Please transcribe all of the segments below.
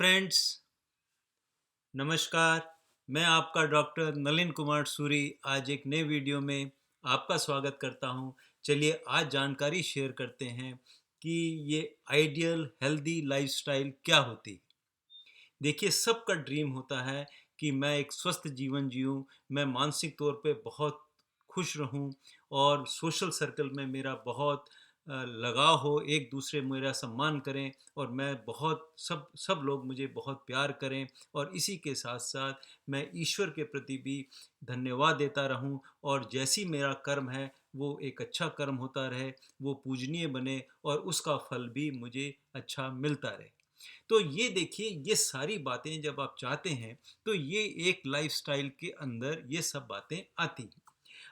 Friends, नमस्कार। मैं आपका डॉक्टर नलिन कुमार सूरी आज एक नए वीडियो में आपका स्वागत करता हूं। चलिए आज जानकारी शेयर करते हैं कि ये आइडियल हेल्दी लाइफस्टाइल क्या होती है। देखिए, सबका ड्रीम होता है कि मैं एक स्वस्थ जीवन जीऊँ, मैं मानसिक तौर पे बहुत खुश रहूँ और सोशल सर्कल में मेरा बहुत लगाव हो, एक दूसरे मेरा सम्मान करें और मैं बहुत सब सब लोग मुझे बहुत प्यार करें और इसी के साथ-साथ मैं ईश्वर के प्रति भी धन्यवाद देता रहूं और जैसी मेरा कर्म है, वो एक अच्छा कर्म होता रहे, वो पूजनीय बने और उसका फल भी मुझे अच्छा मिलता रहे। तो ये देखिए, ये सारी बातें जब आप चाहते हैं तो ये एक लाइफस्टाइल के अंदर ये सब बातें आती हैं।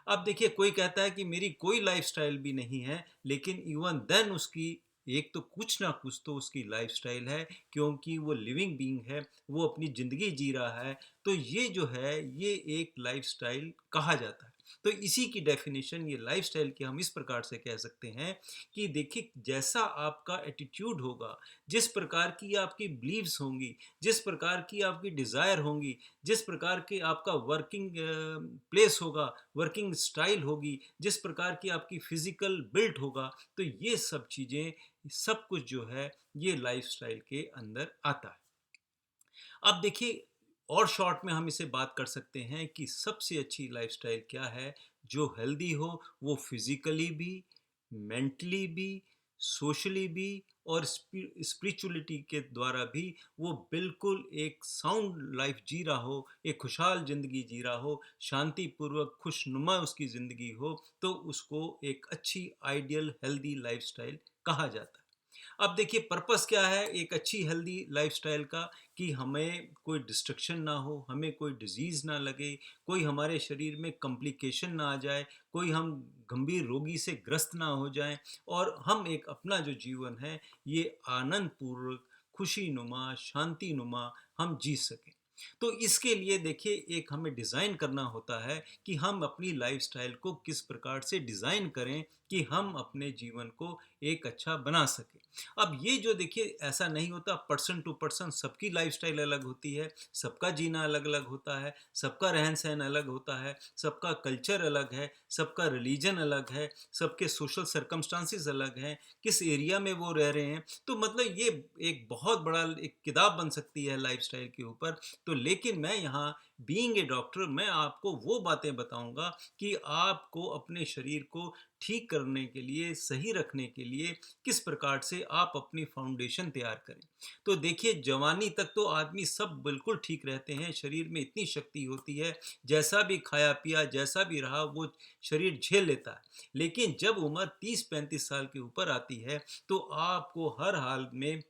अब देखिए, कोई कहता है कि मेरी कोई लाइफस्टाइल भी नहीं है, लेकिन इवन देन उसकी एक तो कुछ ना कुछ तो उसकी लाइफस्टाइल है, क्योंकि वो लिविंग बीइंग है, वो अपनी ज़िंदगी जी रहा है। तो ये जो है, ये एक लाइफस्टाइल कहा जाता है। तो इसी की डेफिनेशन ये लाइफस्टाइल की हम इस प्रकार से कह सकते हैं कि देखिए, जैसा आपका एटीट्यूड होगा, जिस प्रकार की आपकी बिलीव्स होंगी, जिस प्रकार की आपकी डिज़ायर होंगी, जिस प्रकार के आपका वर्किंग प्लेस होगा, वर्किंग स्टाइल होगी, जिस प्रकार की आपकी फिजिकल बिल्ट होगा, तो ये सब चीज़ें, सब कुछ जो है, ये लाइफस्टाइल के अंदर आता है। अब देखिए, और शॉर्ट में हम इसे बात कर सकते हैं कि सबसे अच्छी लाइफस्टाइल क्या है, जो हेल्दी हो, वो फिजिकली भी, मेंटली भी, सोशली भी और स्पिरिचुअलिटी के द्वारा भी वो बिल्कुल एक साउंड लाइफ जी रहा हो, एक खुशहाल ज़िंदगी जी रहा हो, शांतिपूर्वक खुशनुमा उसकी ज़िंदगी हो, तो उसको एक अच्छी आइडियल हेल्दी लाइफस्टाइल कहा जाता है। अब देखिए, पर्पस क्या है एक अच्छी हेल्दी लाइफस्टाइल का, कि हमें कोई डिस्ट्रक्शन ना हो, हमें कोई डिजीज़ ना लगे, कोई हमारे शरीर में कॉम्प्लिकेशन ना आ जाए, कोई हम गंभीर रोगी से ग्रस्त ना हो जाएं और हम एक अपना जो जीवन है, ये आनंद पूर्वक, खुशी नुमा, शांति नुमा हम जी सकें। तो इसके लिए देखिए, एक हमें डिज़ाइन करना होता है कि हम अपनी लाइफस्टाइल को किस प्रकार से डिज़ाइन करें कि हम अपने जीवन को एक अच्छा बना सकें। अब ये जो देखिए, ऐसा नहीं होता, पर्सन टू पर्सन सबकी लाइफस्टाइल अलग होती है, सबका जीना अलग-अलग होता है, सबका रहन-सहन अलग होता है, सबका कल्चर अलग है, सबका रिलीजन अलग है, सबके सोशल सर्कमस्टांसेस अलग हैं, किस एरिया में वो रह रहे हैं। तो मतलब ये एक बहुत बड़ा एक किताब बन सकती है लाइफस्टाइल के ऊपर। तो लेकिन मैं यहाँ बीइंग ए डॉक्टर, मैं आपको वो बातें बताऊँगा कि आपको अपने शरीर को ठीक करने के लिए, सही रखने के लिए किस प्रकार से आप अपनी फाउंडेशन तैयार करें। तो देखिए, जवानी तक तो आदमी सब बिल्कुल ठीक रहते हैं, शरीर में इतनी शक्ति होती है, जैसा भी खाया पिया, जैसा भी रहा, वो शरीर झेल लेता है। लेकिन जब उम्र 30-35 साल के ऊपर आती है, तो आपको हर हाल में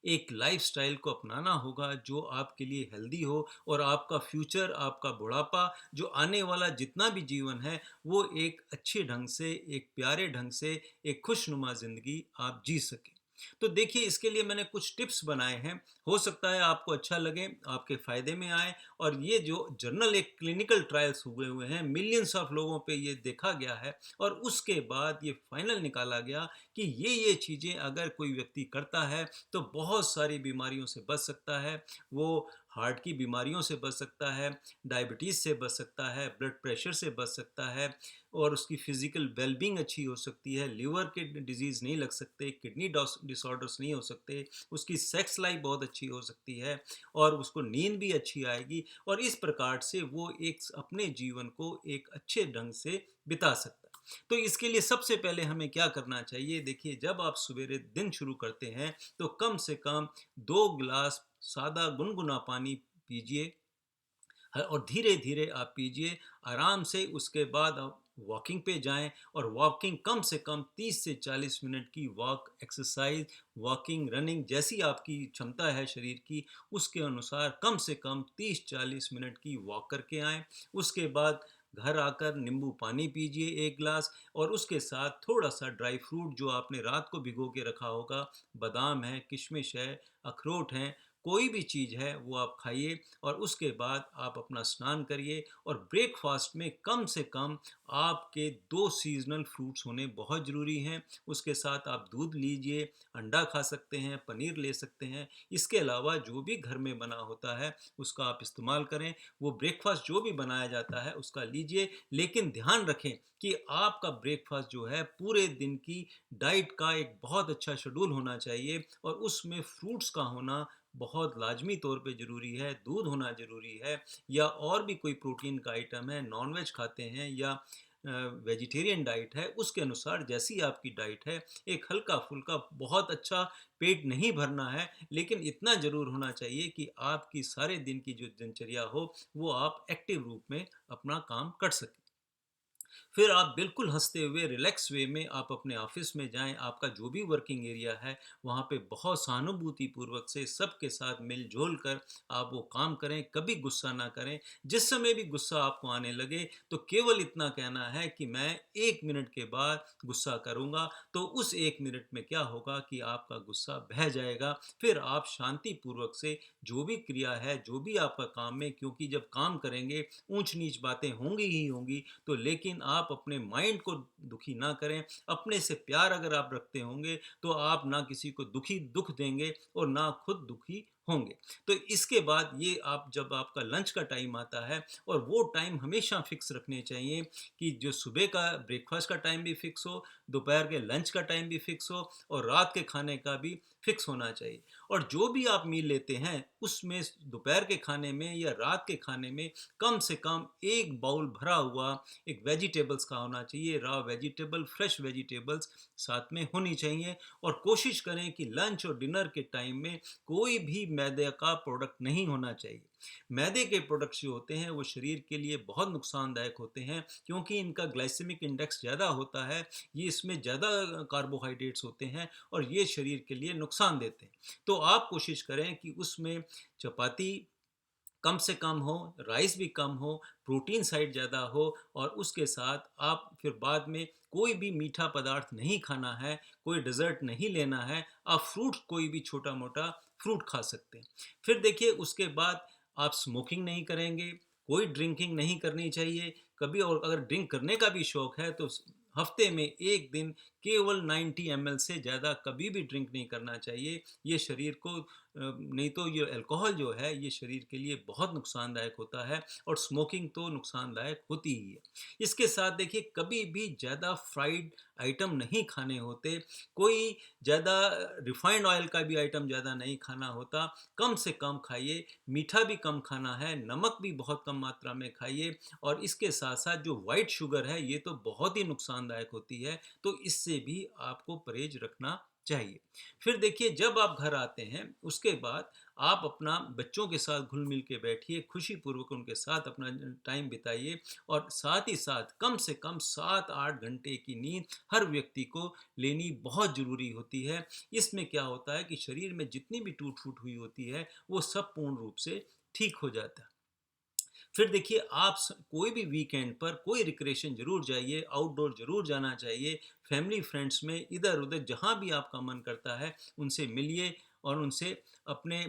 एक लाइफ़स्टाइल को अपनाना होगा जो आपके लिए हेल्दी हो और आपका फ्यूचर, आपका बुढ़ापा, जो आने वाला जितना भी जीवन है, वो एक अच्छे ढंग से, एक प्यारे ढंग से, एक खुशनुमा ज़िंदगी आप जी सकें। तो देखिए, इसके लिए मैंने कुछ टिप्स बनाए हैं, हो सकता है आपको अच्छा लगे, आपके फ़ायदे में आए। और ये जो जर्नल, एक क्लिनिकल ट्रायल्स हुए हुए हैं, मिलियंस ऑफ लोगों पे ये देखा गया है और उसके बाद ये फाइनल निकाला गया कि ये चीज़ें अगर कोई व्यक्ति करता है, तो बहुत सारी बीमारियों से बच सकता है। वो हार्ट की बीमारियों से बच सकता है, डायबिटीज़ से बच सकता है, ब्लड प्रेशर से बच सकता है और उसकी फ़िज़िकल वेल-बीइंग अच्छी हो सकती है, लिवर के डिज़ीज़ नहीं लग सकते, किडनी डिसऑर्डर्स नहीं हो सकते, उसकी सेक्स लाइफ़ बहुत अच्छी हो सकती है और उसको नींद भी अच्छी आएगी और इस प्रकार से वो एक अपने जीवन को एक अच्छे ढंग से बिता सकता है। तो इसके लिए सबसे पहले हमें क्या करना चाहिए? देखिए, जब आप सवेरे दिन शुरू करते हैं, तो कम से कम 2 गिलास सादा गुनगुना पानी पीजिए और धीरे-धीरे आप पीजिए, आराम से। उसके बाद आप वॉकिंग पे जाएँ और वॉकिंग कम से कम 30 से 40 मिनट की वॉक एक्सरसाइज़, वॉकिंग, रनिंग जैसी आपकी क्षमता है शरीर की, उसके अनुसार कम से कम 30-40 मिनट की वॉक करके आएँ। उसके बाद घर आकर नींबू पानी पीजिए 1 ग्लास और उसके साथ थोड़ा-सा ड्राई फ्रूट जो आपने रात को भिगो के रखा होगा, बादाम है, किशमिश है, अखरोट हैं, कोई भी चीज़ है वो आप खाइए और उसके बाद आप अपना स्नान करिए और ब्रेकफास्ट में कम से कम आपके 2 सीज़नल फ्रूट्स होने बहुत ज़रूरी हैं। उसके साथ आप दूध लीजिए, अंडा खा सकते हैं, पनीर ले सकते हैं। इसके अलावा जो भी घर में बना होता है उसका आप इस्तेमाल करें। वो ब्रेकफास्ट जो भी बनाया जाता है उसका लीजिए, लेकिन ध्यान रखें कि आपका ब्रेकफास्ट जो है पूरे दिन की डाइट का एक बहुत अच्छा शेड्यूल होना चाहिए और उसमें फ्रूट्स का होना बहुत लाजमी तौर पे ज़रूरी है, दूध होना ज़रूरी है या और भी कोई प्रोटीन का आइटम है, नॉन-वेज खाते हैं या वेजिटेरियन डाइट है, उसके अनुसार जैसी आपकी डाइट है, एक हल्का-फुल्का बहुत अच्छा पेट नहीं भरना है, लेकिन इतना ज़रूर होना चाहिए कि आपकी सारे दिन की जो दिनचर्या हो, वो आप एक्टिव रूप में अपना काम कर सकें। फिर आप बिल्कुल हँसते हुए रिलैक्स वे में आप अपने ऑफिस में जाएँ, आपका जो भी वर्किंग एरिया है, वहाँ पे बहुत सहानुभूतिपूर्वक से सबके साथ मिल-जुल कर आप वो काम करें, कभी गुस्सा ना करें। जिस समय भी गुस्सा आपको आने लगे, तो केवल इतना कहना है कि मैं 1 मिनट के बाद गुस्सा करूँगा, तो उस 1 मिनट में क्या होगा कि आपका गुस्सा बह जाएगा। फिर आप शांतिपूर्वक से जो भी क्रिया है, जो भी आपका काम है, क्योंकि जब काम करेंगे, ऊँच-नीच बातें होंगी ही होंगी, तो लेकिन आप अपने माइंड को दुखी ना करें। अपने से प्यार अगर आप रखते होंगे तो आप ना किसी को दुख देंगे और ना खुद दुखी होंगे। तो इसके बाद ये आप जब आपका लंच का टाइम आता है और वो टाइम हमेशा फिक्स रखने चाहिए कि जो सुबह का ब्रेकफास्ट का टाइम भी फिक्स हो, दोपहर के लंच का टाइम भी फिक्स हो और रात के खाने का भी फिक्स होना चाहिए। और जो भी आप मील लेते हैं उसमें दोपहर के खाने में या रात के खाने में कम से कम 1 बाउल भरा हुआ एक वेजिटेबल्स का होना चाहिए, रॉ वेजिटेबल, फ्रेश वेजिटेबल्स साथ में होनी चाहिए और कोशिश करें कि लंच और डिनर के टाइम में कोई भी मैदे का प्रोडक्ट नहीं होना चाहिए। मैदे के प्रोडक्ट्स जो होते हैं वो शरीर के लिए बहुत नुकसानदायक होते हैं क्योंकि इनका ग्लाइसेमिक इंडेक्स ज़्यादा होता है, ये इसमें ज़्यादा कार्बोहाइड्रेट्स होते हैं और ये शरीर के लिए नुकसान देते हैं। तो आप कोशिश करें कि उसमें चपाती कम से कम हो, राइस भी कम हो, प्रोटीन साइड ज़्यादा हो और उसके साथ आप फिर बाद में कोई भी मीठा पदार्थ नहीं खाना है, कोई डेज़र्ट नहीं लेना है, आप फ्रूट कोई भी छोटा-मोटा फ्रूट खा सकते हैं। फिर देखिए उसके बाद आप स्मोकिंग नहीं करेंगे, कोई ड्रिंकिंग नहीं करनी चाहिए, कभी और अगर ड्रिंक करने का भी शौक है तो हफ्ते में 1 दिन केवल 90 ml से ज़्यादा कभी भी ड्रिंक नहीं करना चाहिए। ये शरीर को नहीं तो ये अल्कोहल जो है ये शरीर के लिए बहुत नुकसानदायक होता है और स्मोकिंग तो नुकसानदायक होती ही है। इसके साथ देखिए कभी भी ज़्यादा फ्राइड आइटम नहीं खाने होते, कोई ज़्यादा रिफाइंड ऑयल का भी आइटम ज़्यादा नहीं खाना होता, कम से कम खाइए, मीठा भी कम खाना है, नमक भी बहुत कम मात्रा में खाइए और इसके साथ-साथ जो व्हाइट शुगर है ये तो बहुत ही नुकसानदायक होती है, तो इससे भी आपको परहेज़ रखना चाहिए। फिर देखिए जब आप घर आते हैं उसके बाद आप अपना बच्चों के साथ घुल-मिल के बैठिए, खुशीपूर्वक उनके साथ अपना टाइम बिताइए और साथ ही साथ कम से कम 7-8 घंटे की नींद हर व्यक्ति को लेनी बहुत ज़रूरी होती है। इसमें क्या होता है कि शरीर में जितनी भी टूट-फूट हुई होती है, वो सब पूर्ण रूप से ठीक हो जाता है। फिर देखिए आप कोई भी वीकेंड पर कोई रिक्रिएशन जरूर जाइए, आउटडोर जरूर जाना चाहिए, फैमिली फ्रेंड्स में इधर उधर जहाँ भी आपका मन करता है उनसे मिलिए और उनसे अपने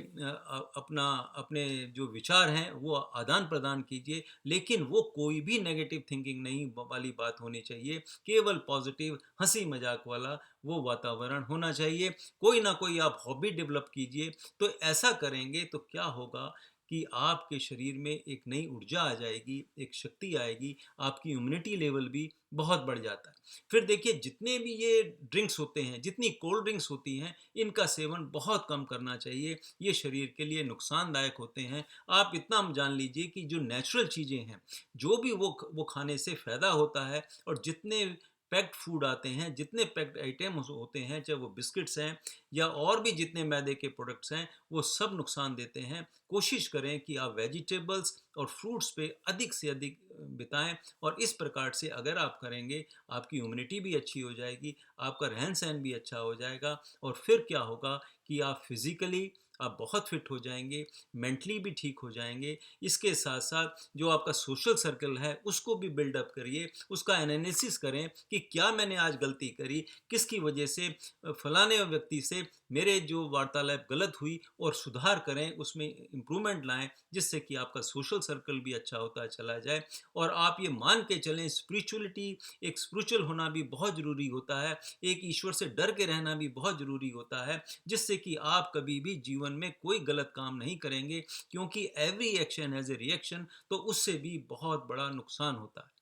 जो विचार हैं वो आदान प्रदान कीजिए, लेकिन वो कोई भी नेगेटिव थिंकिंग नहीं वाली बात होनी चाहिए, केवल पॉजिटिव हंसी मजाक वाला वो वातावरण होना चाहिए। कोई ना कोई आप हॉबी डेवलप कीजिए, तो ऐसा करेंगे तो क्या होगा कि आपके शरीर में एक नई ऊर्जा आ जाएगी, एक शक्ति आएगी, आपकी इम्यूनिटी लेवल भी बहुत बढ़ जाता है। फिर देखिए जितने भी ये ड्रिंक्स होते हैं, जितनी कोल्ड ड्रिंक्स होती हैं, इनका सेवन बहुत कम करना चाहिए, ये शरीर के लिए नुकसानदायक होते हैं। आप इतना जान लीजिए कि जो नेचुरल चीज़ें हैं, जो भी वो खाने से फ़ायदा होता है और जितने पैक्ड फूड आते हैं, जितने पैक्ड आइटम्स होते हैं, चाहे वो बिस्किट्स हैं या और भी जितने मैदे के प्रोडक्ट्स हैं, वो सब नुकसान देते हैं। कोशिश करें कि आप वेजिटेबल्स और फ्रूट्स पे अधिक से अधिक बिताएं और इस प्रकार से अगर आप करेंगे आपकी इम्यूनिटी भी अच्छी हो जाएगी, आपका रहन सहन भी अच्छा हो जाएगा और फिर क्या होगा कि आप फिजिकली आप बहुत फिट हो जाएंगे, मेंटली भी ठीक हो जाएंगे। इसके साथ साथ जो आपका सोशल सर्कल है उसको भी बिल्डअप करिए, उसका एनालिसिस करें कि क्या मैंने आज गलती करी, किसकी वजह से फलाने व्यक्ति से मेरे जो वार्तालाप गलत हुई, और सुधार करें, उसमें इम्प्रूवमेंट लाएं, जिससे कि आपका सोशल सर्कल भी अच्छा होता चला जाए। और आप ये मान के चलें, स्पिरिचुअलिटी, एक स्पिरिचुअल होना भी बहुत ज़रूरी होता है, एक ईश्वर से डर के रहना भी बहुत ज़रूरी होता है, जिससे कि आप कभी भी जीवन में कोई गलत काम नहीं करेंगे, क्योंकि every action has a reaction, तो उससे भी बहुत बड़ा नुकसान होता है।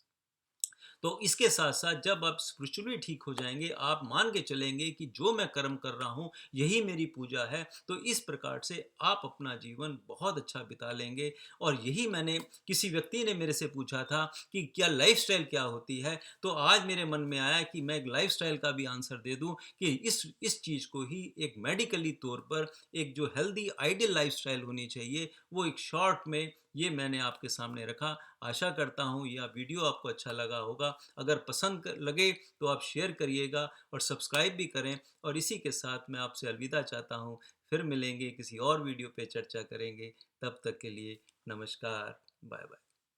तो इसके साथ साथ जब आप स्पिरिचुअली ठीक हो जाएंगे, आप मान के चलेंगे कि जो मैं कर्म कर रहा हूँ यही मेरी पूजा है, तो इस प्रकार से आप अपना जीवन बहुत अच्छा बिता लेंगे। और यही मैंने, किसी व्यक्ति ने मेरे से पूछा था कि क्या लाइफस्टाइल क्या होती है, तो आज मेरे मन में आया कि मैं एक लाइफस्टाइल का भी आंसर दे दूं कि इस चीज़ को ही एक मेडिकली तौर पर, एक जो हेल्दी आइडियल लाइफस्टाइल होनी चाहिए, वो एक शॉर्ट में ये मैंने आपके सामने रखा। आशा करता हूँ यह वीडियो आपको अच्छा लगा होगा। अगर पसंद लगे तो आप शेयर करिएगा और सब्सक्राइब भी करें। और इसी के साथ मैं आपसे अलविदा चाहता हूँ। फिर मिलेंगे, किसी और वीडियो पे चर्चा करेंगे। तब तक के लिए नमस्कार, बाय बाय।